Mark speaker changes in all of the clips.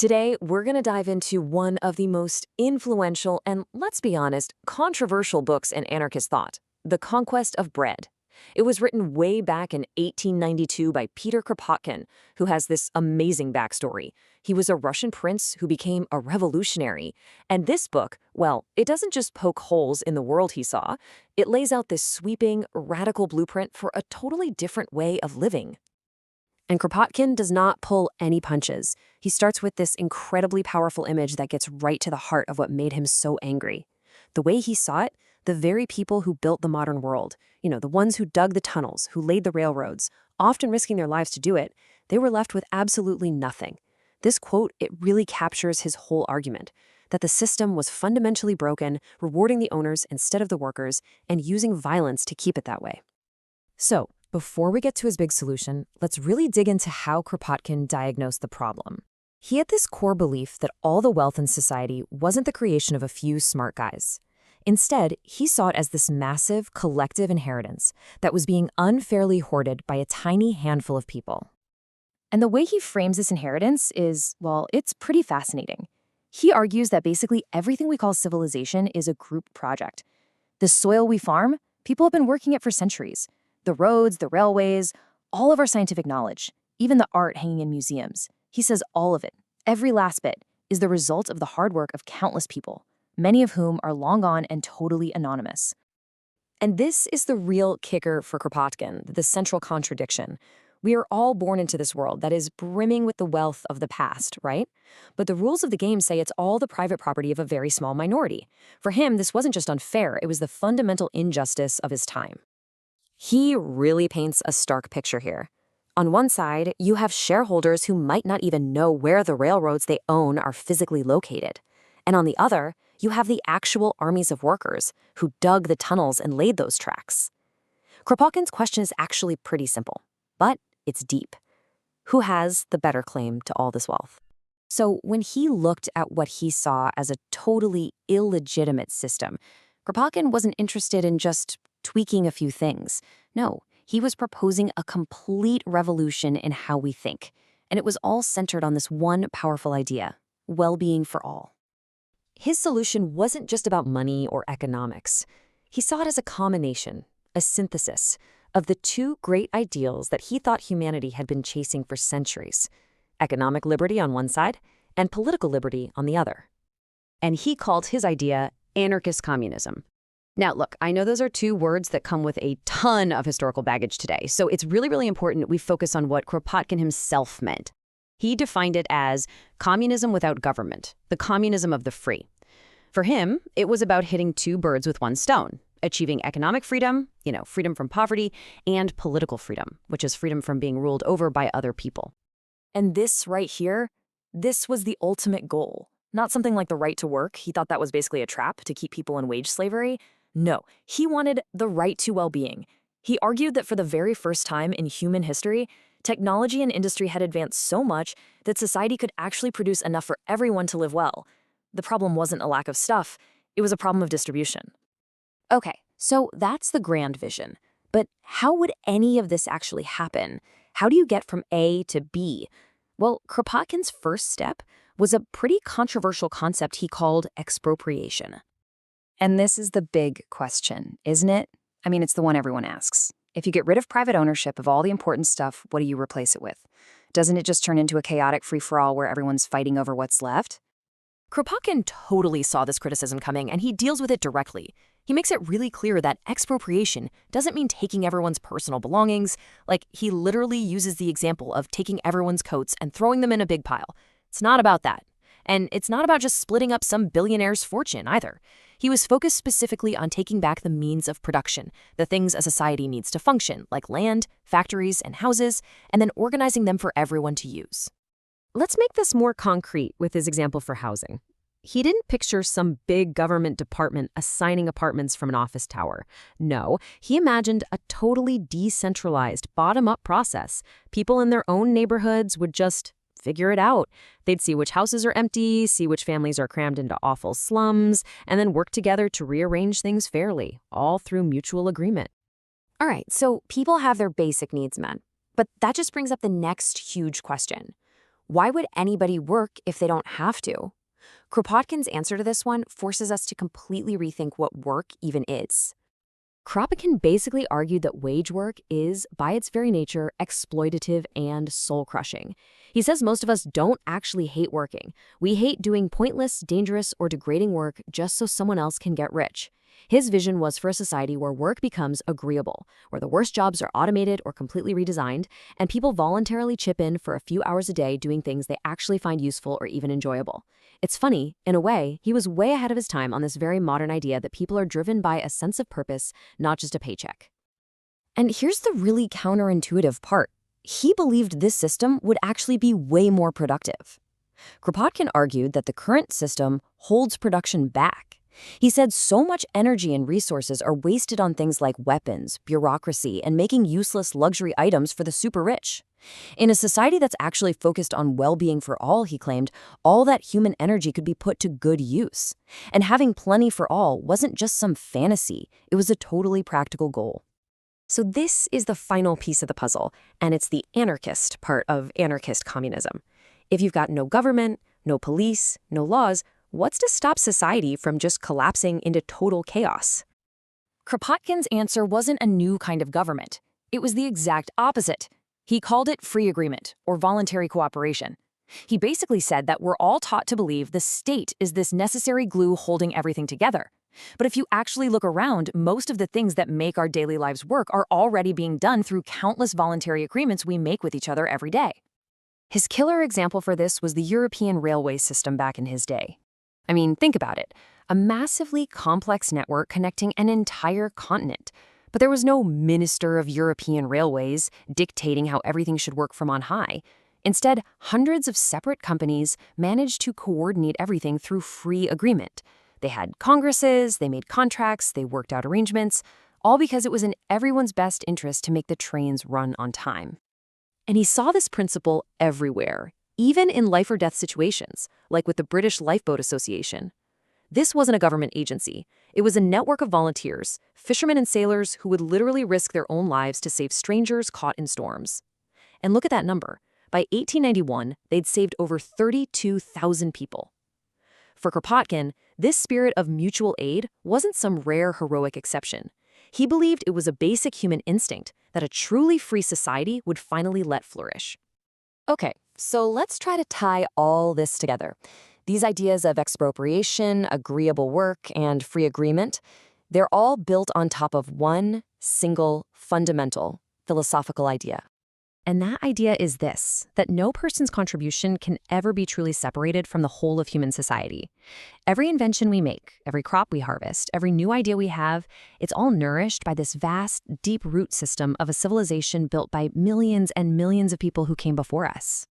Speaker 1: Today, we're going to dive into one of the most influential and, let's be honest, controversial books in anarchist thought, The Conquest of Bread. It was written way back in 1892 by Pëtr Kropotkin, who has this amazing backstory. He was a Russian prince who became a revolutionary. And this book, well, it doesn't just poke holes in the world he saw, it lays out this sweeping, radical blueprint for a totally different way of living. And Kropotkin does not pull any punches. He starts with this incredibly powerful image that gets right to the heart of what made him so angry. The way he saw it, the very people who built the modern world, the ones who dug the tunnels, who laid the railroads, often risking their lives to do it, they were left with absolutely nothing. This quote, it really captures his whole argument, that the system was fundamentally broken, rewarding the owners instead of the workers, and using violence to keep it that way. So, before we get to his big solution, let's really dig into how Kropotkin diagnosed the problem. He had this core belief that all the wealth in society wasn't the creation of a few smart guys. Instead, he saw it as this massive, collective inheritance that was being unfairly hoarded by a tiny handful of people. And the way he frames this inheritance is, well, it's pretty fascinating. He argues that basically everything we call civilization is a group project. The soil we farm, people have been working it for centuries. The roads, the railways, all of our scientific knowledge, even the art hanging in museums. He says all of it, every last bit, is the result of the hard work of countless people, many of whom are long gone and totally anonymous. And this is the real kicker for Kropotkin, the central contradiction. We are all born into this world that is brimming with the wealth of the past, right? But the rules of the game say it's all the private property of a very small minority. For him, this wasn't just unfair, it was the fundamental injustice of his time. He really paints a stark picture here. On one side, you have shareholders who might not even know where the railroads they own are physically located. And on the other, you have the actual armies of workers who dug the tunnels and laid those tracks. Kropotkin's question is actually pretty simple, but it's deep. Who has the better claim to all this wealth? So when he looked at what he saw as a totally illegitimate system, Kropotkin wasn't interested in just tweaking a few things. No, he was proposing a complete revolution in how we think. And it was all centered on this one powerful idea, well-being for all. His solution wasn't just about money or economics. He saw it as a combination, a synthesis, of the two great ideals that he thought humanity had been chasing for centuries: economic liberty on one side and political liberty on the other. And he called his idea anarchist communism. Now, look, I know those are two words that come with a ton of historical baggage today, so it's really, really important we focus on what Kropotkin himself meant. He defined it as communism without government, the communism of the free. For him, it was about hitting two birds with one stone, achieving economic freedom, freedom from poverty, and political freedom, which is freedom from being ruled over by other people. And this right here, this was the ultimate goal. Not something like the right to work. He thought that was basically a trap to keep people in wage slavery. No, he wanted the right to well-being. He argued that for the very first time in human history, technology and industry had advanced so much that society could actually produce enough for everyone to live well. The problem wasn't a lack of stuff, it was a problem of distribution. Okay, so that's the grand vision. But how would any of this actually happen? How do you get from A to B? Well, Kropotkin's first step was a pretty controversial concept he called expropriation. And this is the big question, isn't it? I mean, it's the one everyone asks. If you get rid of private ownership of all the important stuff, what do you replace it with? Doesn't it just turn into a chaotic free-for-all where everyone's fighting over what's left? Kropotkin totally saw this criticism coming, and he deals with it directly. He makes it really clear that expropriation doesn't mean taking everyone's personal belongings. Like, he literally uses the example of taking everyone's coats and throwing them in a big pile. It's not about that. And it's not about just splitting up some billionaire's fortune either. He was focused specifically on taking back the means of production, the things a society needs to function, like land, factories, and houses, and then organizing them for everyone to use. Let's make this more concrete with his example for housing. He didn't picture some big government department assigning apartments from an office tower. No, he imagined a totally decentralized, bottom-up process. People in their own neighborhoods would just figure it out. They'd see which houses are empty, see which families are crammed into awful slums, and then work together to rearrange things fairly, all through mutual agreement. All right, so people have their basic needs met, but that just brings up the next huge question. Why would anybody work if they don't have to? Kropotkin's answer to this one forces us to completely rethink what work even is. Kropotkin basically argued that wage work is, by its very nature, exploitative and soul-crushing. He says most of us don't actually hate working. We hate doing pointless, dangerous, or degrading work just so someone else can get rich. His vision was for a society where work becomes agreeable, where the worst jobs are automated or completely redesigned, and people voluntarily chip in for a few hours a day doing things they actually find useful or even enjoyable. It's funny, in a way, he was way ahead of his time on this very modern idea that people are driven by a sense of purpose, not just a paycheck. And here's the really counterintuitive part. He believed this system would actually be way more productive. Kropotkin argued that the current system holds production back. He said so much energy and resources are wasted on things like weapons, bureaucracy, and making useless luxury items for the super rich. In a society that's actually focused on well-being for all, he claimed, all that human energy could be put to good use. And having plenty for all wasn't just some fantasy, it was a totally practical goal. So this is the final piece of the puzzle, and it's the anarchist part of anarchist communism. If you've got no government, no police, no laws, what's to stop society from just collapsing into total chaos? Kropotkin's answer wasn't a new kind of government. It was the exact opposite. He called it free agreement, or voluntary cooperation. He basically said that we're all taught to believe the state is this necessary glue holding everything together. But if you actually look around, most of the things that make our daily lives work are already being done through countless voluntary agreements we make with each other every day. His killer example for this was the European railway system back in his day. I mean, think about it. A massively complex network connecting an entire continent. But there was no minister of European railways dictating how everything should work from on high. Instead, hundreds of separate companies managed to coordinate everything through free agreement. They had congresses, they made contracts, they worked out arrangements, all because it was in everyone's best interest to make the trains run on time. And he saw this principle everywhere, even in life or death situations, like with the British Lifeboat Association. This wasn't a government agency. It was a network of volunteers, fishermen and sailors who would literally risk their own lives to save strangers caught in storms. And look at that number. By 1891, they'd saved over 32,000 people. For Kropotkin, this spirit of mutual aid wasn't some rare heroic exception. He believed it was a basic human instinct that a truly free society would finally let flourish. Okay, so let's try to tie all this together. These ideas of expropriation, agreeable work, and free agreement, they're all built on top of one single fundamental philosophical idea. And that idea is this, that no person's contribution can ever be truly separated from the whole of human society. Every invention we make, every crop we harvest, every new idea we have, it's all nourished by this vast, deep root system of a civilization built by millions and millions of people who came before us.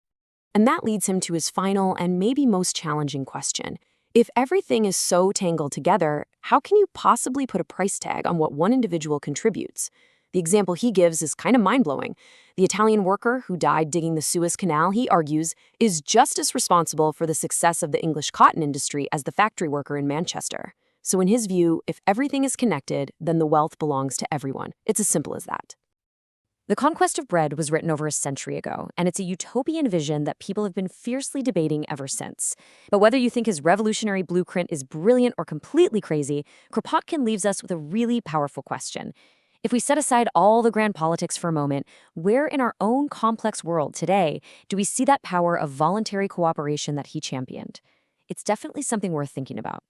Speaker 1: And that leads him to his final and maybe most challenging question. If everything is so tangled together, how can you possibly put a price tag on what one individual contributes? The example he gives is kind of mind-blowing. The Italian worker who died digging the Suez Canal, he argues, is just as responsible for the success of the English cotton industry as the factory worker in Manchester. So in his view, if everything is connected, then the wealth belongs to everyone. It's as simple as that. The Conquest of Bread was written over a century ago, and it's a utopian vision that people have been fiercely debating ever since. But whether you think his revolutionary blueprint is brilliant or completely crazy, Kropotkin leaves us with a really powerful question. If we set aside all the grand politics for a moment, where in our own complex world today do we see that power of voluntary cooperation that he championed? It's definitely something worth thinking about.